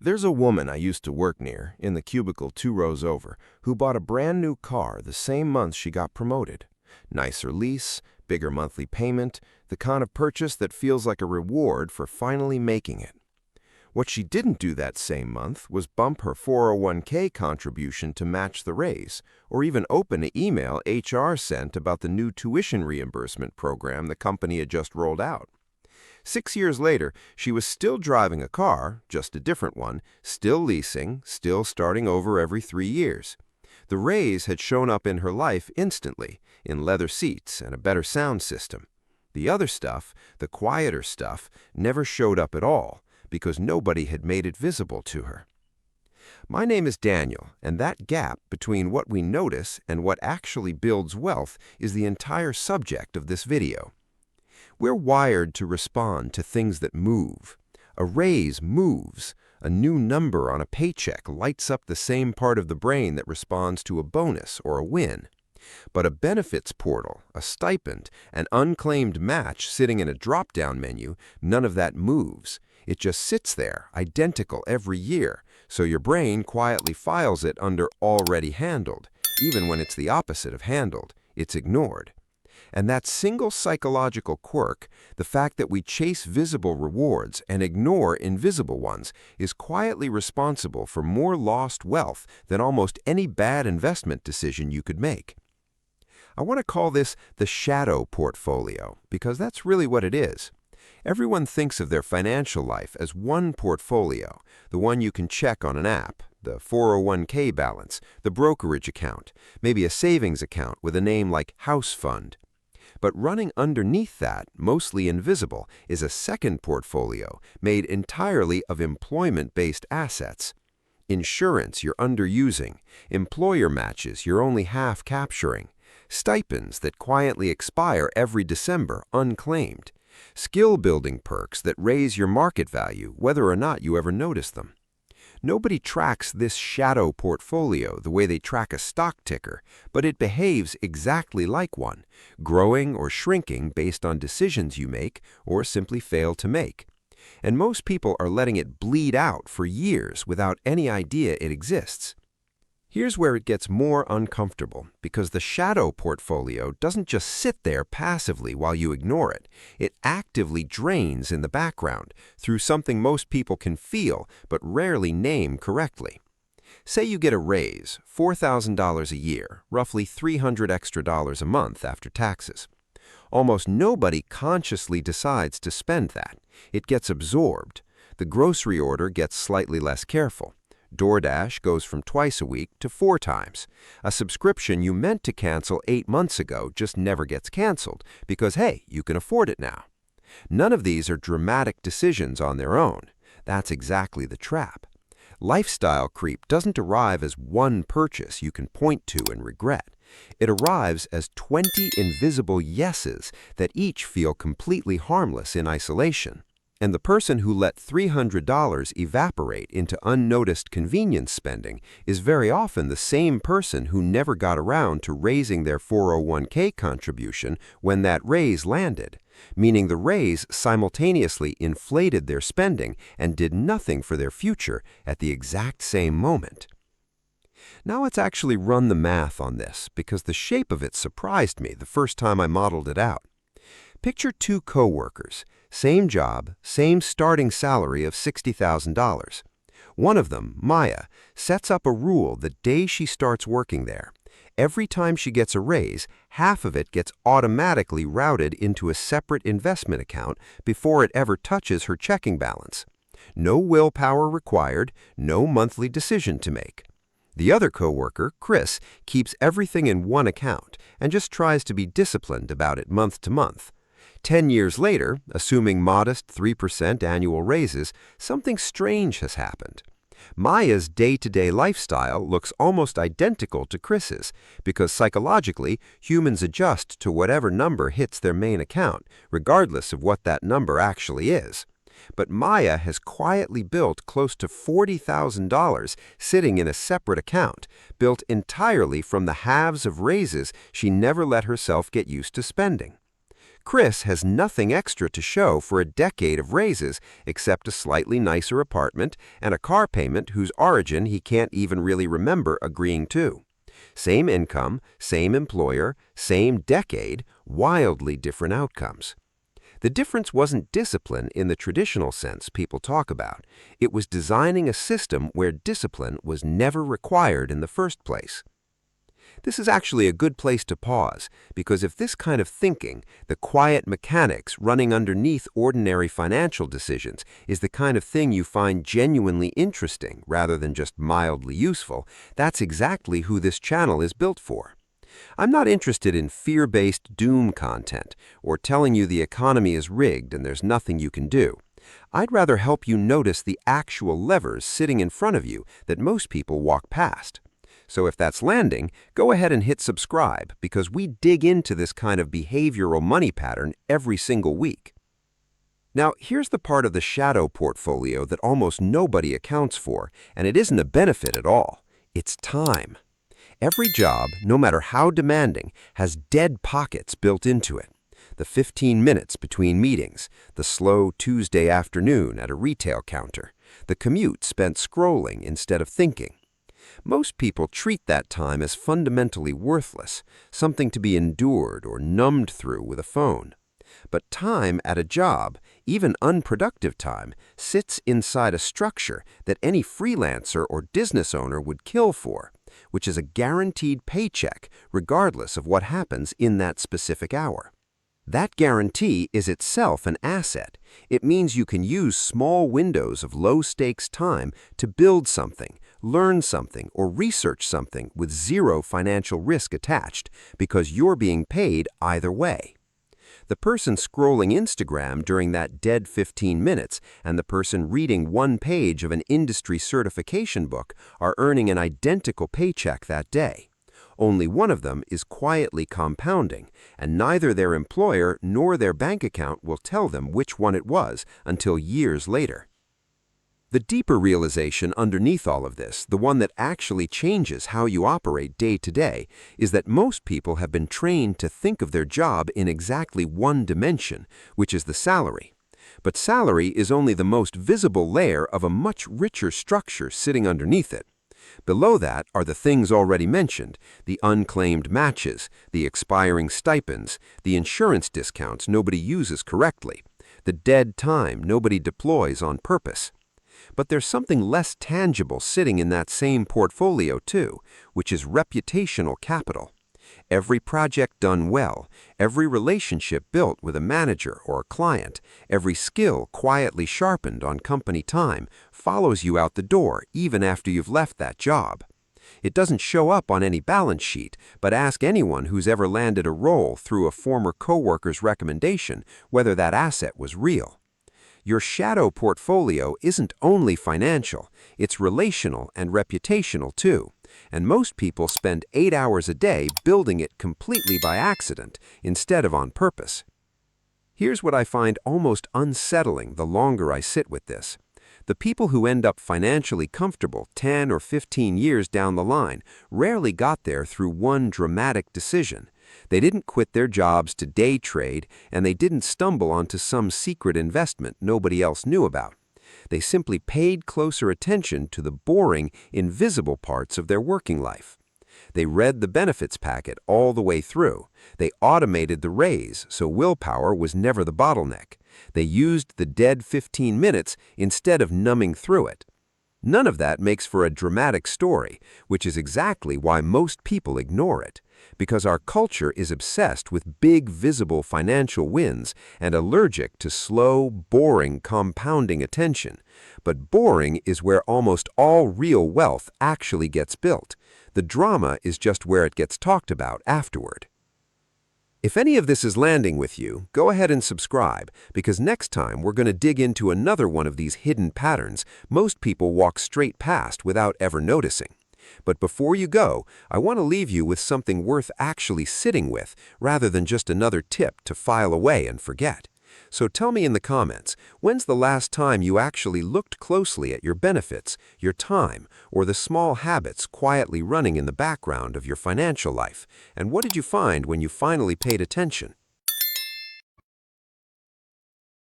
There's a woman I used to work near, in the cubicle 2 rows over, who bought a brand new car the same month she got promoted. Nicer lease, bigger monthly payment, the kind of purchase that feels like a reward for finally making it. What she didn't do that same month was bump her 401k contribution to match the raise, or even open an email HR sent about the new tuition reimbursement program the company had just rolled out. 6 years later, she was still driving a car, just a different one, still leasing, still starting over every 3 years. The raise had shown up in her life instantly, in leather seats and a better sound system. The other stuff, the quieter stuff, never showed up at all, because nobody had made it visible to her. My name is Daniel, and that gap between what we notice and what actually builds wealth is the entire subject of this video. We're wired to respond to things that move. A raise moves. A new number on a paycheck lights up the same part of the brain that responds to a bonus or a win. But a benefits portal, a stipend, an unclaimed match sitting in a drop-down menu, none of that moves. It just sits there, identical every year, so your brain quietly files it under already handled. Even when it's the opposite of handled, it's ignored. And that single psychological quirk, the fact that we chase visible rewards and ignore invisible ones, is quietly responsible for more lost wealth than almost any bad investment decision you could make. I want to call this the shadow portfolio, because that's really what it is. Everyone thinks of their financial life as one portfolio, the one you can check on an app, the 401k balance, the brokerage account, maybe a savings account with a name like house fund. But running underneath that, mostly invisible, is a second portfolio made entirely of employment-based assets. Insurance you're underusing, employer matches you're only half capturing, stipends that quietly expire every December unclaimed, skill-building perks that raise your market value whether or not you ever notice them. Nobody tracks this shadow portfolio the way they track a stock ticker, but it behaves exactly like one, growing or shrinking based on decisions you make or simply fail to make. And most people are letting it bleed out for years without any idea it exists. Here's where it gets more uncomfortable, because the shadow portfolio doesn't just sit there passively while you ignore it. It actively drains in the background through something most people can feel but rarely name correctly. Say you get a raise, $4,000 a year, roughly $300 extra a month after taxes. Almost nobody consciously decides to spend that. It gets absorbed. The grocery order gets slightly less careful. DoorDash goes from twice a week to 4 times. A subscription you meant to cancel 8 months ago just never gets canceled because, hey, you can afford it now. None of these are dramatic decisions on their own. That's exactly the trap. Lifestyle creep doesn't arrive as one purchase you can point to and regret. It arrives as 20 invisible yeses that each feel completely harmless in isolation. And the person who let $300 evaporate into unnoticed convenience spending is very often the same person who never got around to raising their 401k contribution when that raise landed, meaning the raise simultaneously inflated their spending and did nothing for their future at the exact same moment. Now let's actually run the math on this, because the shape of it surprised me the first time I modeled it out. Picture 2 co-workers, same job, same starting salary of $60,000. One of them, Maya, sets up a rule the day she starts working there. Every time she gets a raise, half of it gets automatically routed into a separate investment account before it ever touches her checking balance. No willpower required, no monthly decision to make. The other coworker, Chris, keeps everything in one account and just tries to be disciplined about it month to month. 10 years later, assuming modest 3% annual raises, something strange has happened. Maya's day-to-day lifestyle looks almost identical to Chris's because psychologically, humans adjust to whatever number hits their main account, regardless of what that number actually is. But Maya has quietly built close to $40,000 sitting in a separate account, built entirely from the halves of raises she never let herself get used to spending. Chris has nothing extra to show for a decade of raises except a slightly nicer apartment and a car payment whose origin he can't even really remember agreeing to. Same income, same employer, same decade, wildly different outcomes. The difference wasn't discipline in the traditional sense people talk about. It was designing a system where discipline was never required in the first place. This is actually a good place to pause, because if this kind of thinking, the quiet mechanics running underneath ordinary financial decisions, is the kind of thing you find genuinely interesting rather than just mildly useful, that's exactly who this channel is built for. I'm not interested in fear-based doom content or telling you the economy is rigged and there's nothing you can do. I'd rather help you notice the actual levers sitting in front of you that most people walk past. So if that's landing, go ahead and hit subscribe, because we dig into this kind of behavioral money pattern every single week. Now, here's the part of the shadow portfolio that almost nobody accounts for, and it isn't a benefit at all. It's time. Every job, no matter how demanding, has dead pockets built into it. The 15 minutes between meetings, the slow Tuesday afternoon at a retail counter, the commute spent scrolling instead of thinking. Most people treat that time as fundamentally worthless, something to be endured or numbed through with a phone. But time at a job, even unproductive time, sits inside a structure that any freelancer or business owner would kill for, which is a guaranteed paycheck regardless of what happens in that specific hour. That guarantee is itself an asset. It means you can use small windows of low-stakes time to build something, learn something, or research something with zero financial risk attached, because you're being paid either way. The person scrolling Instagram during that dead 15 minutes and the person reading one page of an industry certification book are earning an identical paycheck that day. Only one of them is quietly compounding, and neither their employer nor their bank account will tell them which one it was until years later. The deeper realization underneath all of this, the one that actually changes how you operate day to day, is that most people have been trained to think of their job in exactly one dimension, which is the salary. But salary is only the most visible layer of a much richer structure sitting underneath it. Below that are the things already mentioned, the unclaimed matches, the expiring stipends, the insurance discounts nobody uses correctly, the dead time nobody deploys on purpose. But there's something less tangible sitting in that same portfolio too, which is reputational capital. Every project done well, every relationship built with a manager or a client, every skill quietly sharpened on company time follows you out the door even after you've left that job. It doesn't show up on any balance sheet, but ask anyone who's ever landed a role through a former coworker's recommendation whether that asset was real. Your shadow portfolio isn't only financial, it's relational and reputational too. And most people spend 8 hours a day building it completely by accident instead of on purpose. Here's what I find almost unsettling the longer I sit with this. The people who end up financially comfortable 10 or 15 years down the line rarely got there through one dramatic decision. They didn't quit their jobs to day trade, and they didn't stumble onto some secret investment nobody else knew about. They simply paid closer attention to the boring, invisible parts of their working life. They read the benefits packet all the way through. They automated the raise, so willpower was never the bottleneck. They used the dead 15 minutes instead of numbing through it. None of that makes for a dramatic story, which is exactly why most people ignore it. Because our culture is obsessed with big, visible financial wins and allergic to slow, boring, compounding attention. But boring is where almost all real wealth actually gets built. The drama is just where it gets talked about afterward. If any of this is landing with you, go ahead and subscribe, because next time we're going to dig into another one of these hidden patterns most people walk straight past without ever noticing. But before you go, I want to leave you with something worth actually sitting with, rather than just another tip to file away and forget. So tell me in the comments, when's the last time you actually looked closely at your benefits, your time, or the small habits quietly running in the background of your financial life? And what did you find when you finally paid attention?